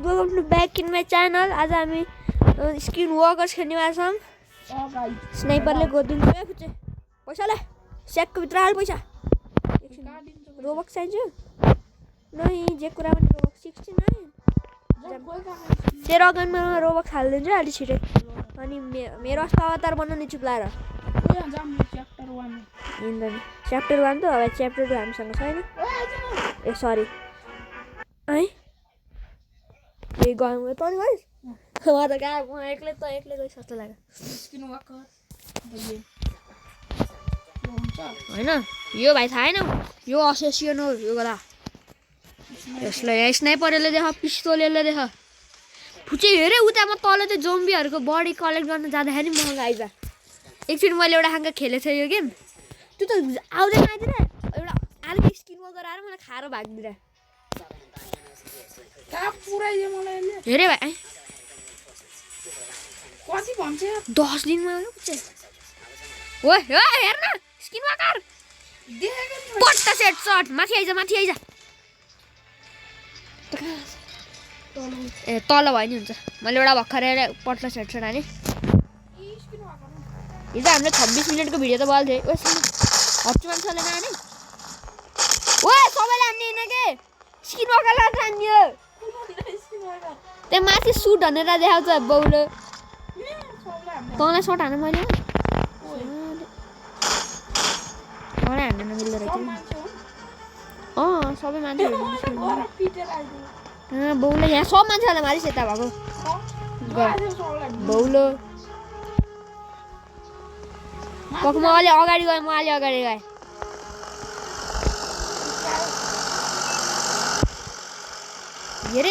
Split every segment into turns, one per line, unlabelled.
Welcome to back in my channel. आज हामी skin walkers खेल्ने वाला छौं. स्नाइपरले गोदिन्छ ए फुच्चे. पैसा ले. स्याकको भित्र हाल पैसा. रोबक्स चाहिन्छ? नहीं, जे कुरा पनि रोबक्स 69. तेरो अगाडिमा रोबक्स हाल्दिन्छ अलि छिटै. अनि मेरो अस्ता अवतार बनाउने चिप्लाएर. च्याप्टर 1 त अब च्याप्टर 2 हामीसँग छैन. ए सरी. है ए गयो त नि गाइस म त गए म एक्लै गइ जस्तो लाग्यो स्किन वकर हैन यो भाइ थाहा हैन यो असेसियन हो यो गला यसलाई स्नाइपरले देख पिस्तोलले देख फुचे हेरे उता म तल चाहिँ जोम्बीहरुको बडी कलेक्ट गर्न जाँदाखेरि मसँग आइज एकछिन मैले एउटा खांगा खेलेछ यो गेम त्यो त आउँदैन आइदिन एउटा आर्के स्किन वकर आएर मलाई खाएर भाग्दिरा का पुराइदिए मलाई यसले हेरे भाइ कति भन्छ 10 दिनमा पुग्छ ओए ओए हेर्न स्किन वकर देखेको नि पट्टा सेट शट माथि आइज ए तल भयो नि हुन्छ मैले एउटा भर्खरै पट्टा सेट हाने हिजो हामीले 26 मिनेटको भिडियो त बल्थे ओए हच्चु मान्छेले नआने ओए सबैले हान्ने हैन के स्किन वकर ला हान्यो त्यहाँ माथि सुट भनेर देखाउँछ बौलो तँलाई शट हान्न मैले मलाई हान्न नमिल्दो रहेछ सबै मान्छेहरू बौलो यहाँ सब मान्छेलाई मारिस यता भएको बौलो म अलि अगाडि गएँ हेर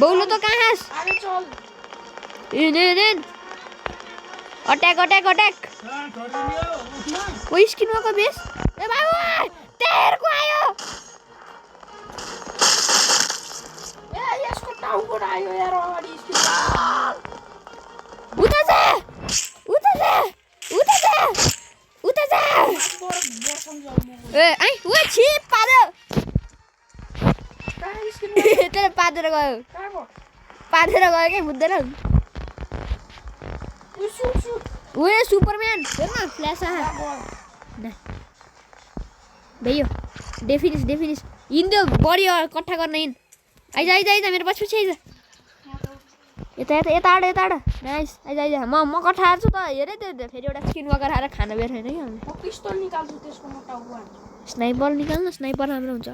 बौलो तो कहाँ है आगे चल इन अटैक कोई स्किन का बेस ए बाबू तेरे को आयो ए यसको टाउको आयो यार अगाडि स्किन उता जा ए आई वो छिप पारो तेरे पादेर गयो के बुझ्दैन ओए सुपरम्यान हेर्न फ्ल्यास आहा भइयो डेफिनिस इन्दो बडी कट्ठा गर्न इन आइज मेरो पछि आइज यता नाइस आइज म कट्ठा हार्छु त हेरे त्यो फेरि एउटा स्किन वकर हारेर खान बेर छैन कि हामी पिस्तोल निकाल्छु त्यसको म टाउको हान्छु स्नाइपर निकाल्न स्नाइपर राम्रो हुन्छ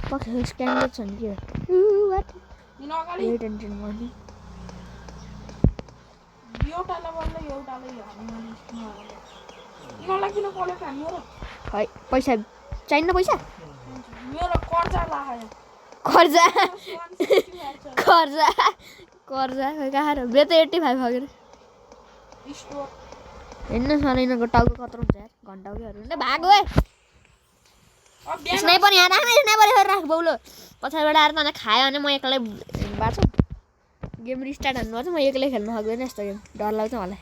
पक्ष स्क्यानर छ नि के व्हाट इन अगाडि यो टेन्सन गर्नु एउटाले इनलाई किन कलेक्ट हान्यो र खै पैसा चाहिन्न पैसा मेरो कर्जा लाग्यो कर्जा खै कहाँ र बे त 85 हो के स्टोर हेर्न सानैनको टाउको कत्रो हुन्छ यार घण्टाउकेहरु नि भाग ओए स्नाइपर यहाँ राख बौलो पछाडिबाट आएर तँलाई खायो भने म एक्लै बाँच्छु गेम रिस्टार्ट हान्नुपर्छ म एक्लै खेल्न सक्दैन यस्तो गेम डर लाग्छ मलाई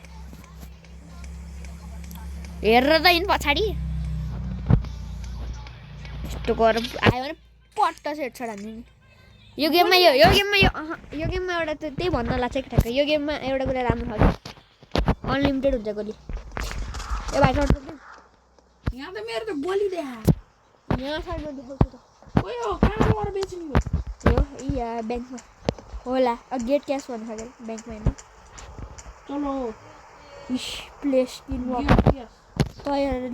हेरेर त इन पछाडि यस्तो गर आयो भने पट्टा सेट हान्ने यो गेममा एउटा त्यही भन्न लाग्छ ठ्याक्कै यो गेममा एउटा कुरा राम्रो छ अनलिमिटेड हुन्छ गोली ए भाइ शट यहाँ त मेरो त गोली देखा यहाँ साइडमा देखाउँछु त ओए हो कहाँबाट बेच्नु यो यहाँ ब्याङ्कमा होला गेट क्यास भन्नु सक्यो ब्याङ्कमा हैन चलो इस प्लेस स्किन वक त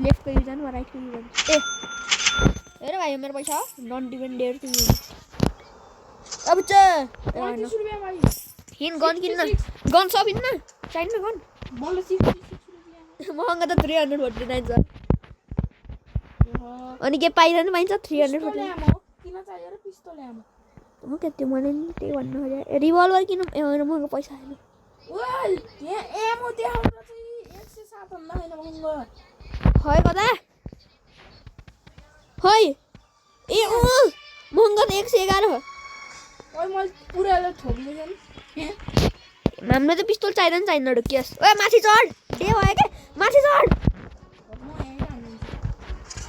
लेफ्टको युज गर्नु राइटको युज गर्नु ए हेर भाइ मेरो पैसा हो नन डिपेन्डेड टु यु अब च 35 रुपैयाँ भाइ हिन गन किन्न गन सब हिन्न चाहिन्न गन बल्ल 6 रुपैयाँ महँगा त 349 छ अनि के पाइरहनु पाइन्छ 340 किन चाहियो र पिस्तोल आमा म कति मैले नि त्यही भन्नु खोजे रिभल्भर किन हैन महँगो पैसा हैन ओइ यहाँ एमो देखाउन चाहिँ 107 भन्दा हैन महँगो खै कता खै ए महँगो त 111 हो ओइ मैले पुराले ठोकिदिएँ नि हाम्रो त पिस्तोल चाहिदैन ढुकियस ओए माथि चढ डे भयो के माथि चढ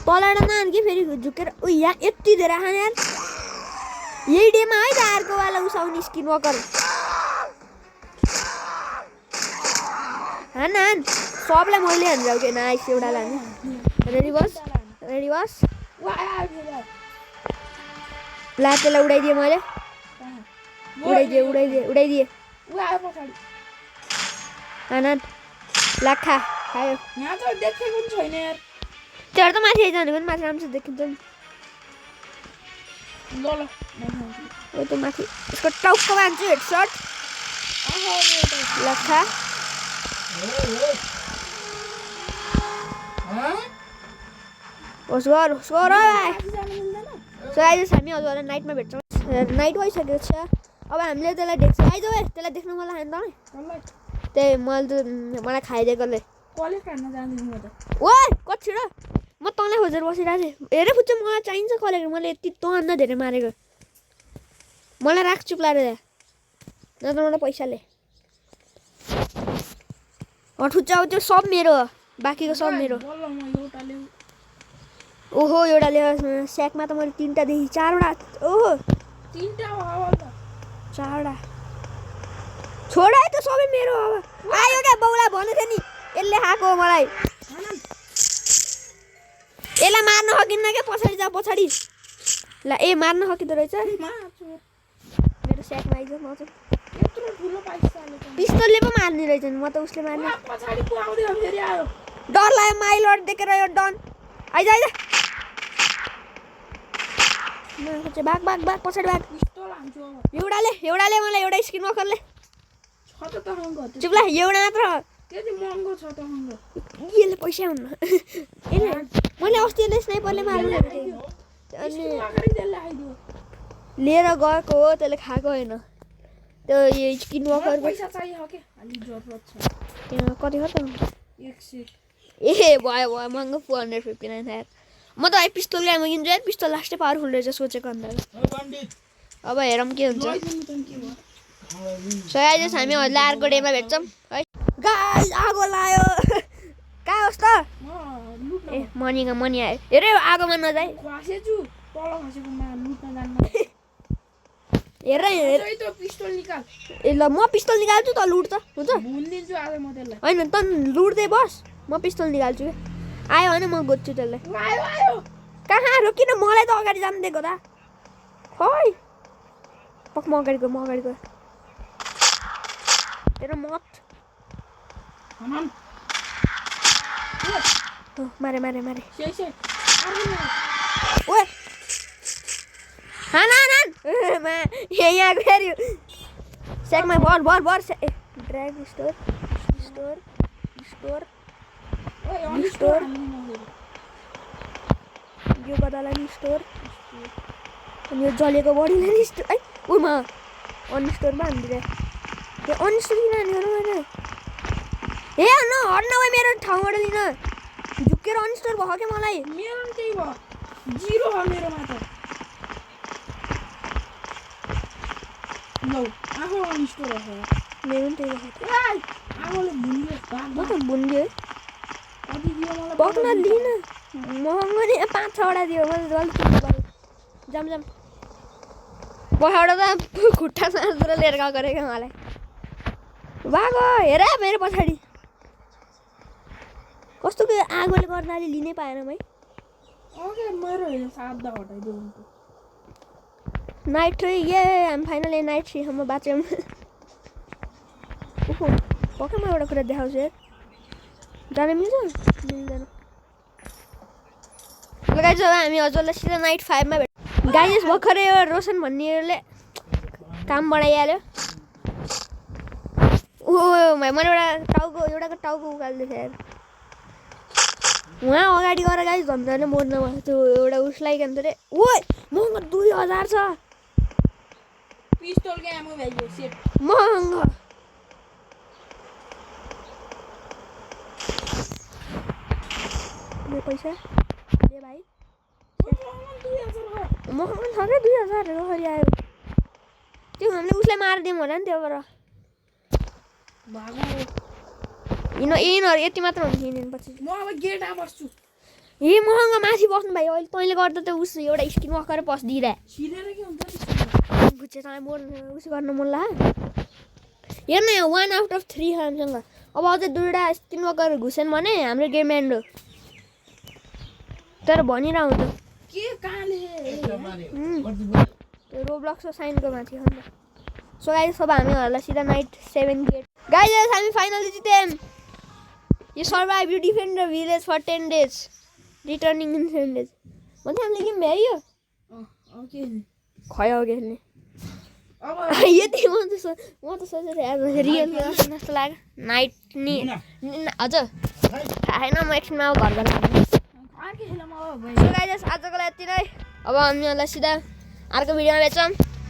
तलबाट नआन कि फेरि झुकेर उ यहाँ यति धेरै खाने यार यही डेमा है त अर्कोवाला उसाउने स्किन वकर हान हान सबलाई मैले हान्जाउ के नाइस एउटा लाने रेडी बस ला त्यसलाई उडाइदिएँ मैले उडाइदिएँ हान ला खायो
यहाँ त देखेको पनि छैन यार
त्यहाँ त माथि आइजाने पनि माथि राम्रोसँग देखिन्छ नि
ल
ओ त माथि यसको टाउको बान्छु हेडसट लखा होस् गर सो आइज हामी हजुरलाई नाइटमा भेट्छौँ नाइट भइसकेको छ अब हामीले त्यसलाई देख्छौँ आइज त्यसलाई देख्नु मलाई खानु त त्यही मलाई खाइदिएकोले ओ कति छिटो म तँलाई खोजेर बसिरहेको थिएँ हेरे फुच्छ मलाई चाहिन्छ कलेर मैले यति तँभन्दा धेरै मारेको मलाई राख चुप लाएर न त मलाई पैसाले ठुच्चा अब त्यो सब मेरो हो बाँकीको सब मेरो ओहो एउटा ल्याएर स्याकमा त मैले 3टादेखि 4वटा ओहो 4वटा छोड है त सबै मेरो अब आयो क्या बाउलाई भनेको थिएँ नि यसले खाएको हो मलाई यसलाई मार्न सकिन्न क्या पछाडि जा पछाडि ल ए मार्न सकिँदो रहेछ मेरो स्याकमा आइज म चाहिँ पिस्तोलले पो मार्ने रहेछ नि म त उसले मार्ने डर लाग्यो माइलट देखेर यो डन आइज भाग पछाडि भाग एउटाले मलाई एउटा स्किन वकरले चुप्ला एउटा मात्र यसले पैसा हुन्न मैले अस्ति यसले स्नाइपरले मार्नु अनि लिएर गएको हो त्यसले खाएको होइन त्यो स्किन वकर कति हो त ए भयो महँगो 459 यार म त पिस्तोल ल्याएर किन्छु यार पिस्तोल लास्टै पावरफुल रहेछ सोचेको अन्त अब हेरौँ के हुन्छ सो आज हामी हजुरलाई अर्को डेमा भेट्छौँ है गाइस आगो लाग्यो कहाँ होस् त ए मनी आयो हेरे आगोमा नजाए हेर ए ल म पिस्तोल निकाल्छु त लुट त हुन्छ होइन त लुट्दै बस म पिस्तोल निकाल्छु क्या आयो भने म गोज्छु त्यसलाई कहाँ रोकिन मलाई त अगाडि जानु दिएको त खै पक म अगाडि गयो तेरो मत मारे ओए हान यहाँ फेरि सेकमा भर ड्र्याग स्टोर यो गदालाई नि स्टोर अनि यो जलेको बडीलाई नि स्टोर है उमा अनस्टोरमा हानिदिएर त्यो अनस्टोर किन हान्यो मैले ए न हट्न भए मेरो ठाउँबाट लिन झुकेर अनस्टोर भयो क्या मलाई
मेरो नि त्यही भयो 0 हो मेरोमा त नो आफू अनस्टोर हो
मेरो नि त्यही भयो
आफूले भुन्यो
म त भुन्यो
कति दियो मलाई
पक्न लिन महँगो नि 5-6वटा दियो मैले गल्ती गरेँ जाम पछाडा त खुट्टा साँचेर लिएर गएको क्या मलाई भागो हेर मेरो पछाडि कस्तो के आगोले गर्नाले लिनै पाएन है
ओके मेरो हेर सादा हटाइदियो
नाइट 3 ये हामी फाइनली नाइट 3 सम्म बाँच्यौँ ओहो पक्कै म एउटा कुरा देखाउँछु यार जान मिल्दैन गाइस अब हामी हजुरलाई सिधा नाइट 5 मा भेट गाइस भर्खरै यो रोशन भन्नेले काम बढाइहाल्यो ओ भाइ मैले एउटाको टाउको उकाल्दै यार उहाँ अगाडि गएर गाइस झन्झनै मोड्न भएको त्यो एउटा उसलाई के भन्छ रे ओइ महँगो 2000 छ
पिस्तोल के एमो भ्याल्यु सेट
महँगो ले पैसा ले भाइ महँगो छ के 2000 हो खरि आयो त्यो हामीले उसलाई मार्दियौँ होला नि त्योबाट
भागो
यिनीहरू यति मात्र हुन्छ यिनीहरू पछि
म अब गेटमा बस्छु
ए महँगो माथि बस्नु भाइ अहिले तैँले गर्दा त उस एउटा स्किन वकर पस्दिरहे
छिरेर के हुन्छ नि
बुझ्छ तँलाई बोल्नु उस गर्न मन ला हेर्न 1 आउट अफ 3 हामीसँग अब अझै 2वटा स्किन वकर घुसेन भने हाम्रो गेम एन्ड हो तर भनिरहँ त
के कहाँले
त्यो रोब्लक्सको साइनको माथि हो नि त सो गाइस अब हामीहरूलाई सिधा नाइट 7 गेट गाइस हामी finally जित्यौँ You survive, you defend the village for 10 days. Returning in 7 days. भन्दै हामीले गेम भ्यायो
ओके
खै हो खेल्ने
अब
यति म त सोचेर रियल जस्तो लाग्यो नाइट नि हजुर थाहा छैन म एकछिनमा अब घर गएर
आके खेलौँ अब
सो गाइस आजको लागि यति नै अब हामीहरूलाई सिधा अर्को भिडियोमा भेट्छौँ